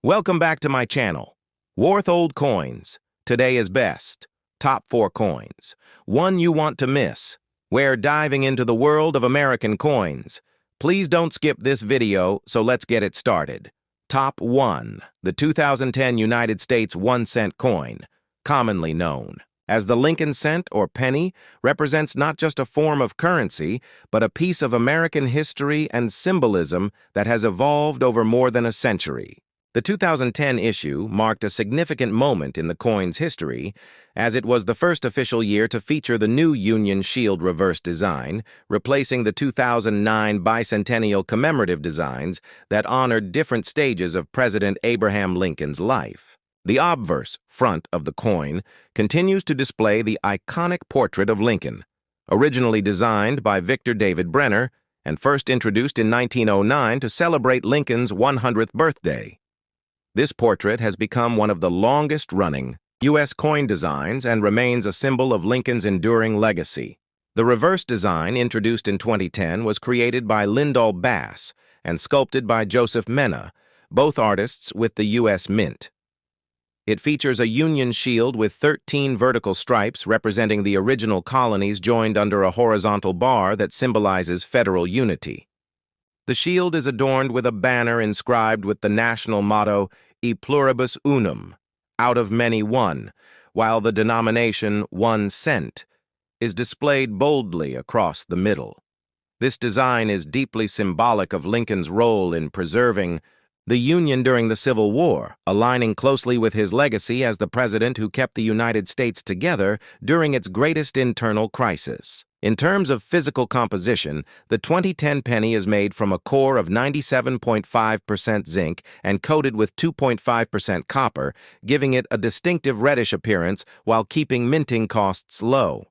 Welcome back to my channel. Worth Old Coins. Today is best. Top 4 coins. One you want to miss. We're diving into the world of American coins. Please don't skip this video, so let's get it started. Top 1. The 2010 United States 1-cent coin, commonly known as the Lincoln cent or penny, represents not just a form of currency, but a piece of American history and symbolism that has evolved over more than a century. The 2010 issue marked a significant moment in the coin's history, as it was the first official year to feature the new Union Shield reverse design, replacing the 2009 bicentennial commemorative designs that honored different stages of President Abraham Lincoln's life. The obverse front of the coin continues to display the iconic portrait of Lincoln, originally designed by Victor David Brenner and first introduced in 1909 to celebrate Lincoln's 100th birthday. This portrait has become one of the longest-running U.S. coin designs and remains a symbol of Lincoln's enduring legacy. The reverse design, introduced in 2010, was created by Lyndall Bass and sculpted by Joseph Mena, both artists with the U.S. Mint. It features a Union shield with 13 vertical stripes representing the original colonies joined under a horizontal bar that symbolizes federal unity. The shield is adorned with a banner inscribed with the national motto, E pluribus unum, out of many one, while the denomination 1 cent is displayed boldly across the middle. This design is deeply symbolic of Lincoln's role in preserving the Union during the Civil War, aligning closely with his legacy as the president who kept the United States together during its greatest internal crisis. In terms of physical composition, the 2010 penny is made from a core of 97.5% zinc and coated with 2.5% copper, giving it a distinctive reddish appearance while keeping minting costs low.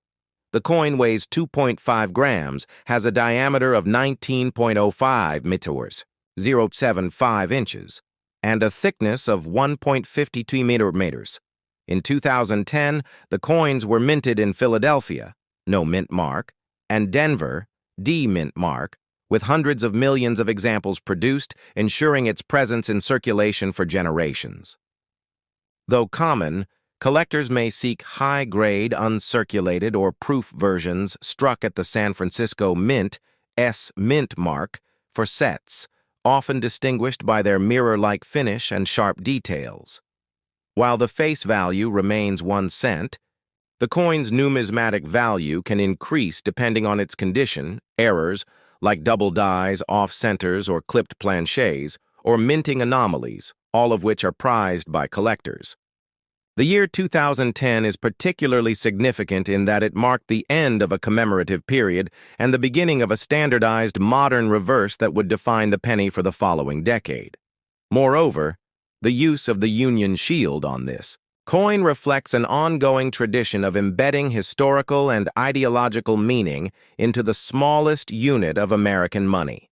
The coin weighs 2.5 grams, has a diameter of 19.05 meters, 0.75 inches, and a thickness of 1.52 meters. In 2010, the coins were minted in Philadelphia, no mint mark, and Denver, D mint mark, with hundreds of millions of examples produced, ensuring its presence in circulation for generations. Though common, collectors may seek high-grade, uncirculated, or proof versions struck at the San Francisco Mint, S mint mark, for sets, often distinguished by their mirror-like finish and sharp details. While the face value remains 1 cent, the coin's numismatic value can increase depending on its condition, errors, like double dies, off-centers, or clipped planchets, or minting anomalies, all of which are prized by collectors. The year 2010 is particularly significant in that it marked the end of a commemorative period and the beginning of a standardized modern reverse that would define the penny for the following decade. Moreover, the use of the Union shield on this coin reflects an ongoing tradition of embedding historical and ideological meaning into the smallest unit of American money.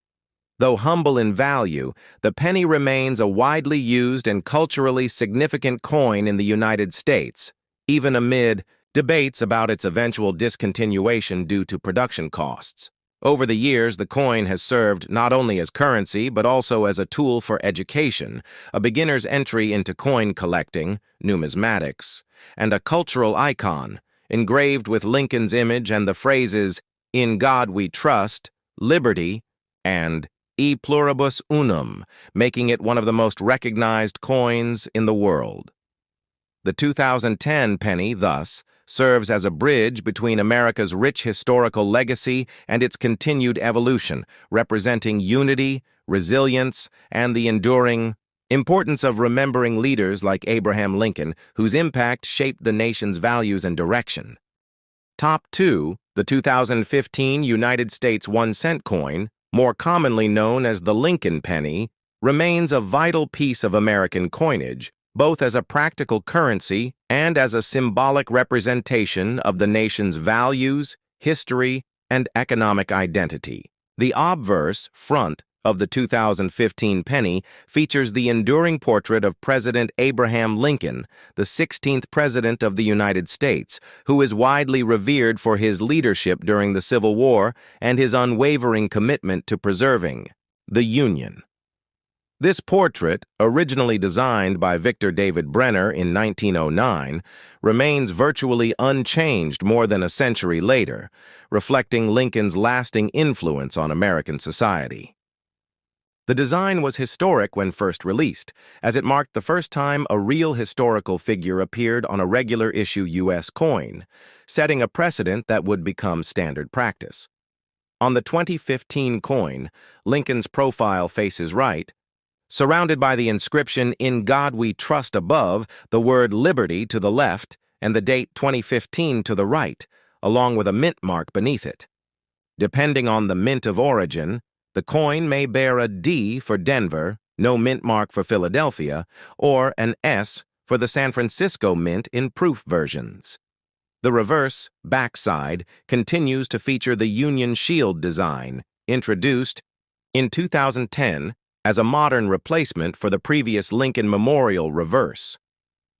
Though humble in value, the penny remains a widely used and culturally significant coin in the United States, even amid debates about its eventual discontinuation due to production costs. Over the years, the coin has served not only as currency but also as a tool for education, a beginner's entry into coin collecting, numismatics, and a cultural icon, engraved with Lincoln's image and the phrases, "In God we trust," "Liberty," and E pluribus unum, making it one of the most recognized coins in the world. The 2010 penny, thus, serves as a bridge between America's rich historical legacy and its continued evolution, representing unity, resilience, and the enduring importance of remembering leaders like Abraham Lincoln, whose impact shaped the nation's values and direction. Top 2, the 2015 United States 1-cent coin, more commonly known as the Lincoln penny, remains a vital piece of American coinage, both as a practical currency and as a symbolic representation of the nation's values, history, and economic identity. The obverse front of the 2015 penny features the enduring portrait of President Abraham Lincoln, the 16th President of the United States, who is widely revered for his leadership during the Civil War and his unwavering commitment to preserving the Union. This portrait, originally designed by Victor David Brenner in 1909, remains virtually unchanged more than a century later, reflecting Lincoln's lasting influence on American society. The design was historic when first released, as it marked the first time a real historical figure appeared on a regular issue U.S. coin, setting a precedent that would become standard practice. On the 2015 coin, Lincoln's profile faces right, surrounded by the inscription "In God We Trust" above, the word "Liberty" to the left, and the date 2015 to the right, along with a mint mark beneath it. Depending on the mint of origin, the coin may bear a D for Denver, no mint mark for Philadelphia, or an S for the San Francisco Mint in proof versions. The reverse, backside, continues to feature the Union Shield design, introduced in 2010 as a modern replacement for the previous Lincoln Memorial reverse.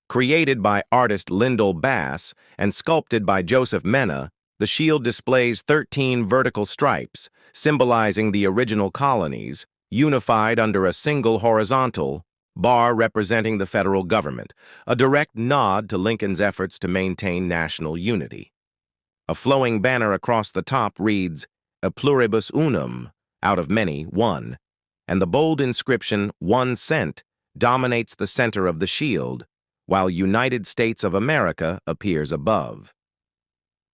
Created by artist Lyndall Bass and sculpted by Joseph Mena, the shield displays 13 vertical stripes, symbolizing the original colonies, unified under a single horizontal bar representing the federal government, a direct nod to Lincoln's efforts to maintain national unity. A flowing banner across the top reads, "A pluribus unum," out of many, one, and the bold inscription, "1 cent," dominates the center of the shield, while United States of America appears above.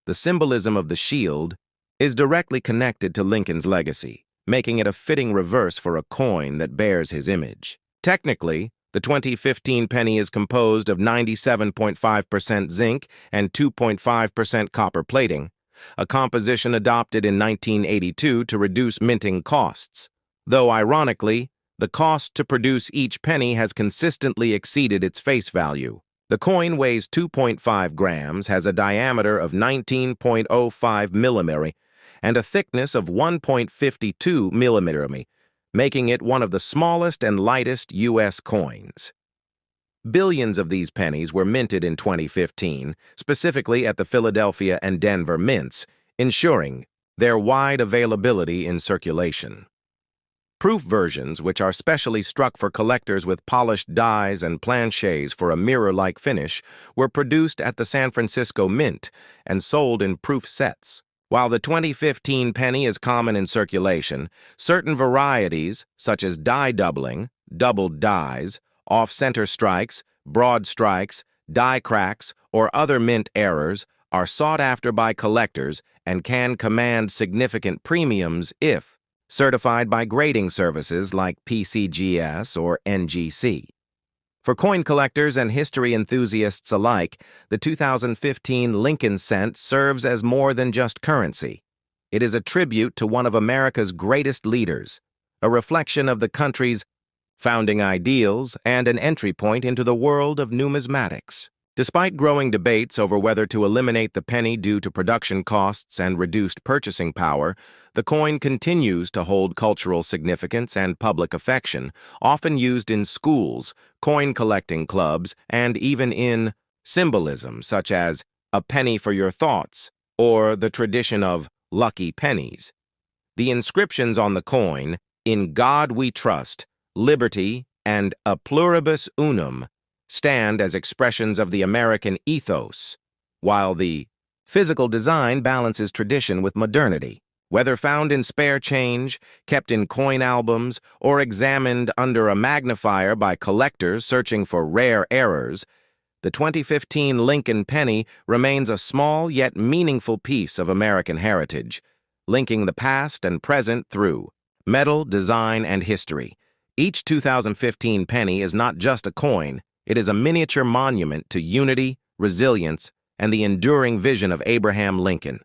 The symbolism of the shield is directly connected to Lincoln's legacy, making it a fitting reverse for a coin that bears his image. Technically, the 2015 penny is composed of 97.5% zinc and 2.5% copper plating, a composition adopted in 1982 to reduce minting costs, though ironically, the cost to produce each penny has consistently exceeded its face value. The coin weighs 2.5 grams, has a diameter of 19.05 millimeters, and a thickness of 1.52 millimeters, making it one of the smallest and lightest U.S. coins. Billions of these pennies were minted in 2015, specifically at the Philadelphia and Denver mints, ensuring their wide availability in circulation. Proof versions, which are specially struck for collectors with polished dies and planchets for a mirror-like finish, were produced at the San Francisco Mint and sold in proof sets. While the 2015 penny is common in circulation, certain varieties, such as die doubling, doubled dies, off-center strikes, broad strikes, die cracks, or other mint errors, are sought after by collectors and can command significant premiums if certified by grading services like PCGS or NGC. For coin collectors and history enthusiasts alike, the 2015 Lincoln cent serves as more than just currency. It is a tribute to one of America's greatest leaders, a reflection of the country's founding ideals, and an entry point into the world of numismatics. Despite growing debates over whether to eliminate the penny due to production costs and reduced purchasing power, the coin continues to hold cultural significance and public affection, often used in schools, coin collecting clubs, and even in symbolism such as "a penny for your thoughts" or the tradition of lucky pennies. The inscriptions on the coin, "In God We Trust," "Liberty," and "A pluribus unum," stand as expressions of the American ethos, while the physical design balances tradition with modernity. Whether found in spare change, kept in coin albums, or examined under a magnifier by collectors searching for rare errors, the 2015 Lincoln penny remains a small yet meaningful piece of American heritage, linking the past and present through metal, design, and history. Each 2015 penny is not just a coin, it is a miniature monument to unity, resilience, and the enduring vision of Abraham Lincoln.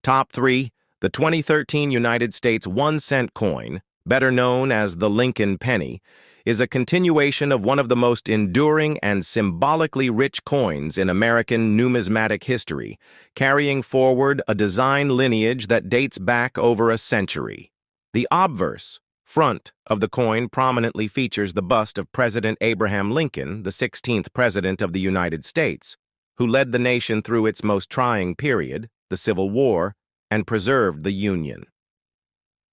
Top 3. The 2013 United States 1-cent coin, better known as the Lincoln penny, is a continuation of one of the most enduring and symbolically rich coins in American numismatic history, carrying forward a design lineage that dates back over a century. The obverse front of the coin prominently features the bust of President Abraham Lincoln, the 16th President of the United States, who led the nation through its most trying period, the Civil War, and preserved the Union.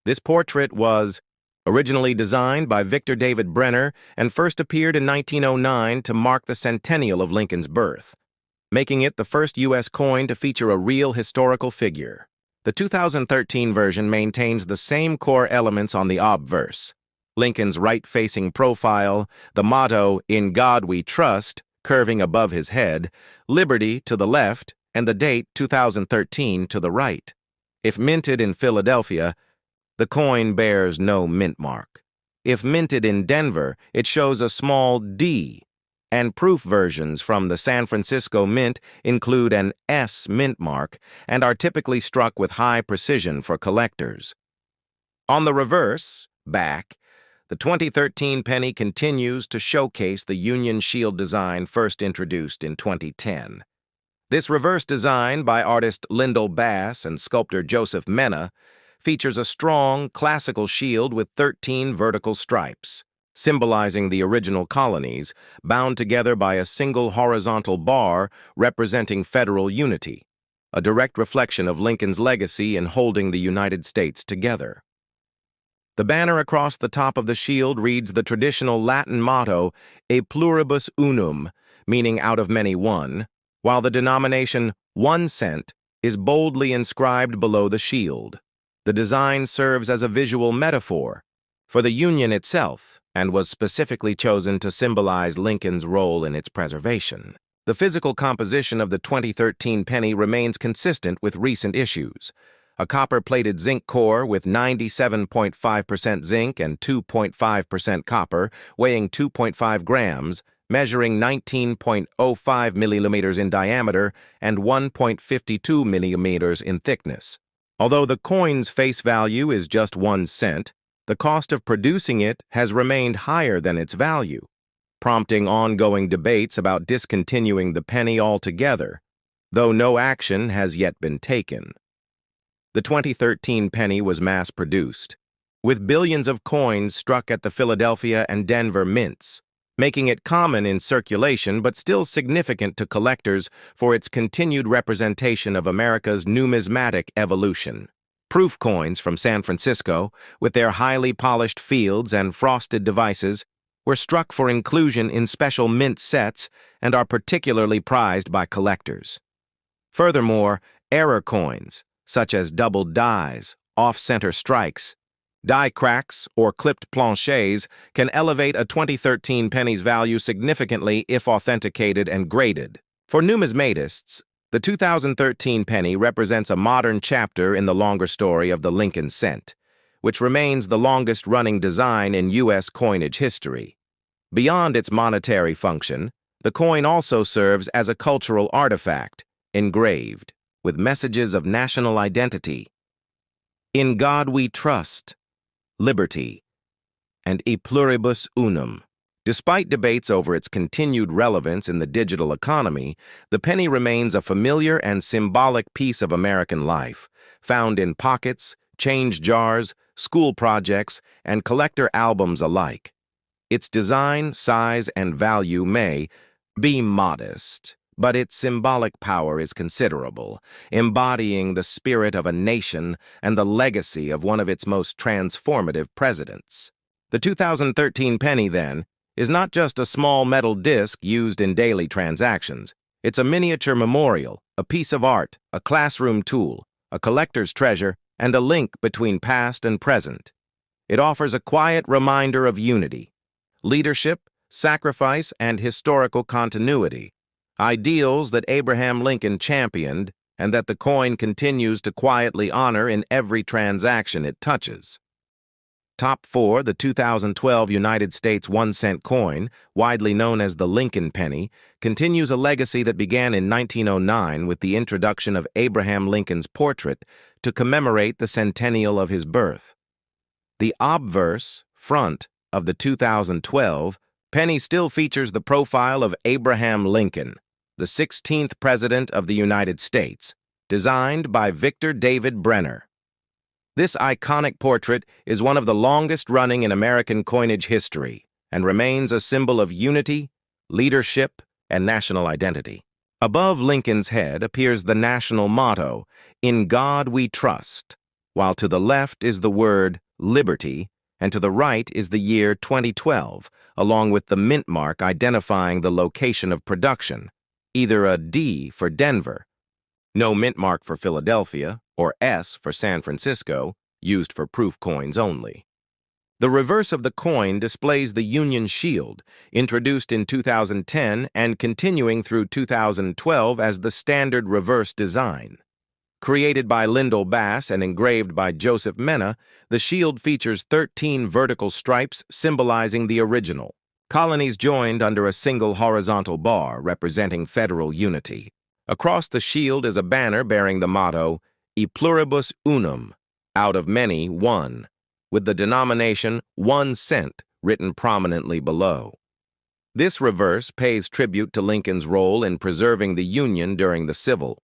This portrait was Originally designed by Victor David Brenner and first appeared in 1909 to mark the centennial of Lincoln's birth, making it the first U.S. coin to feature a real historical figure. The 2013 version maintains the same core elements on the obverse: Lincoln's right-facing profile, the motto, "In God We Trust," curving above his head, liberty to the left, and the date 2013 to the right. If minted in Philadelphia, the coin bears no mint mark. If minted in Denver, it shows a small D, and proof versions from the San Francisco Mint include an S mint mark and are typically struck with high precision for collectors. On the reverse, back, the 2013 penny continues to showcase the Union Shield design first introduced in 2010. This reverse design by artist Lyndall Bass and sculptor Joseph Mena features a strong, classical shield with 13 vertical stripes, symbolizing the original colonies, bound together by a single horizontal bar representing federal unity, a direct reflection of Lincoln's legacy in holding the United States together. The banner across the top of the shield reads the traditional Latin motto, "E pluribus unum," meaning out of many one, while the denomination 1 cent is boldly inscribed below the shield. The design serves as a visual metaphor for the Union itself and was specifically chosen to symbolize Lincoln's role in its preservation. The physical composition of the 2013 penny remains consistent with recent issues: a copper-plated zinc core with 97.5% zinc and 2.5% copper, weighing 2.5 grams, measuring 19.05 millimeters in diameter and 1.52 millimeters in thickness. Although the coin's face value is just 1 cent, the cost of producing it has remained higher than its value, prompting ongoing debates about discontinuing the penny altogether, though no action has yet been taken. The 2013 penny was mass-produced, with billions of coins struck at the Philadelphia and Denver mints, making it common in circulation but still significant to collectors for its continued representation of America's numismatic evolution. Proof coins from San Francisco, with their highly polished fields and frosted devices, were struck for inclusion in special mint sets and are particularly prized by collectors. Furthermore, error coins, such as doubled dies, off-center strikes, die cracks, or clipped planchets, can elevate a 2013 penny's value significantly if authenticated and graded. For numismatists, the 2013 penny represents a modern chapter in the longer story of the Lincoln cent, which remains the longest-running design in U.S. coinage history. Beyond its monetary function, the coin also serves as a cultural artifact, engraved with messages of national identity, "In God We Trust," liberty, and "E pluribus unum." Despite debates over its continued relevance in the digital economy, the penny remains a familiar and symbolic piece of American life, found in pockets, change jars, school projects, and collector albums alike. Its design, size, and value may be modest, but its symbolic power is considerable, embodying the spirit of a nation and the legacy of one of its most transformative presidents. The 2013 penny, then, is not just a small metal disc used in daily transactions. It's a miniature memorial, a piece of art, a classroom tool, a collector's treasure, and a link between past and present. It offers a quiet reminder of unity, leadership, sacrifice, and historical continuity, ideals that Abraham Lincoln championed and that the coin continues to quietly honor in every transaction it touches. Top 4, the 2012 United States 1-cent coin, widely known as the Lincoln penny, continues a legacy that began in 1909 with the introduction of Abraham Lincoln's portrait to commemorate the centennial of his birth. The obverse, front, of the 2012 penny still features the profile of Abraham Lincoln, the 16th President of the United States, designed by Victor David Brenner. This iconic portrait is one of the longest-running in American coinage history and remains a symbol of unity, leadership, and national identity. Above Lincoln's head appears the national motto, "In God We Trust," while to the left is the word liberty and to the right is the year 2012, along with the mint mark identifying the location of production, either a D for Denver, no mint mark for Philadelphia, or S for San Francisco, used for proof coins only. The reverse of the coin displays the Union Shield, introduced in 2010 and continuing through 2012 as the standard reverse design. Created by Lyndall Bass and engraved by Joseph Mena, the shield features 13 vertical stripes symbolizing the original. Colonies joined under a single horizontal bar representing federal unity. Across the shield is a banner bearing the motto, E pluribus unum, out of many, one, with the denomination 1 cent written prominently below. This reverse pays tribute to Lincoln's role in preserving the Union during the Civil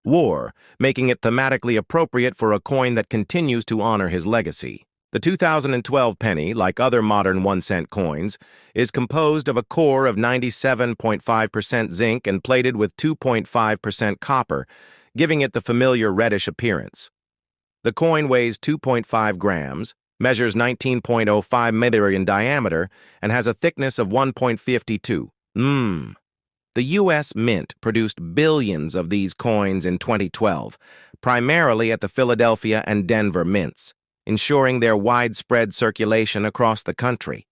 War, making it thematically appropriate for a coin that continues to honor his legacy. The 2012 penny, like other modern 1-cent coins, is composed of a core of 97.5% zinc and plated with 2.5% copper, giving it the familiar reddish appearance. The coin weighs 2.5 grams, measures 19.05 millimeters in diameter, and has a thickness of 1.52. The U.S. Mint produced billions of these coins in 2012, primarily at the Philadelphia and Denver mints, ensuring their widespread circulation across the country.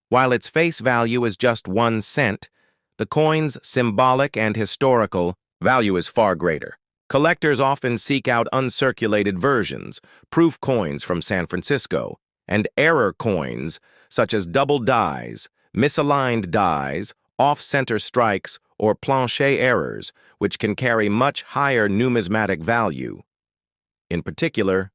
While its face value is just 1 cent, the coin's symbolic and historical value is far greater. Collectors often seek out uncirculated versions, proof coins from San Francisco, and error coins such as double dies, misaligned dies, off-center strikes, or planchet errors, which can carry much higher numismatic value. In particular,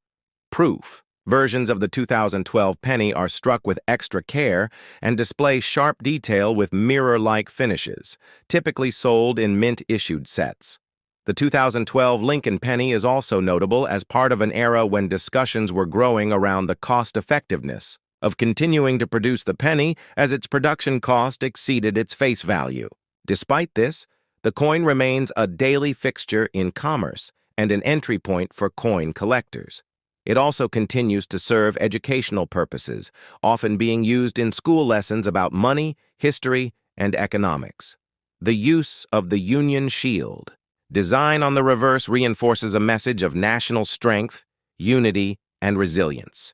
proof versions of the 2012 penny are struck with extra care and display sharp detail with mirror-like finishes, typically sold in mint-issued sets. The 2012 Lincoln penny is also notable as part of an era when discussions were growing around the cost-effectiveness of continuing to produce the penny as its production cost exceeded its face value. Despite this, the coin remains a daily fixture in commerce and an entry point for coin collectors. It also continues to serve educational purposes, often being used in school lessons about money, history, and economics. The use of the Union Shield. Design on the reverse reinforces a message of national strength, unity, and resilience.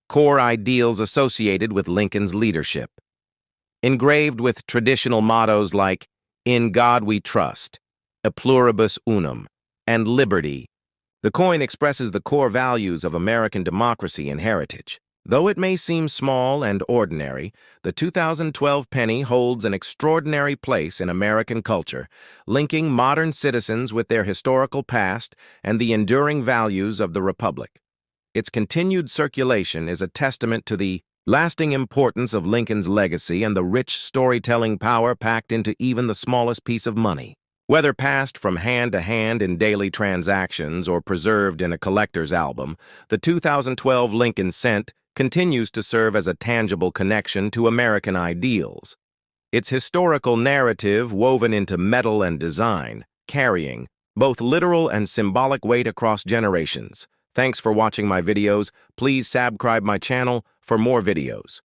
Core ideals associated with Lincoln's leadership. Engraved with traditional mottos like, "In God We Trust," "E pluribus unum," and "Liberty," the coin expresses the core values of American democracy and heritage. Though it may seem small and ordinary, the 2012 penny holds an extraordinary place in American culture, linking modern citizens with their historical past and the enduring values of the Republic. Its continued circulation is a testament to the lasting importance of Lincoln's legacy and the rich storytelling power packed into even the smallest piece of money. Whether passed from hand to hand in daily transactions or preserved in a collector's album, the 2012 Lincoln cent continues to serve as a tangible connection to American ideals. Its historical narrative woven into metal and design, carrying both literal and symbolic weight across generations. Thanks for watching my videos. Please subscribe my channel for more videos.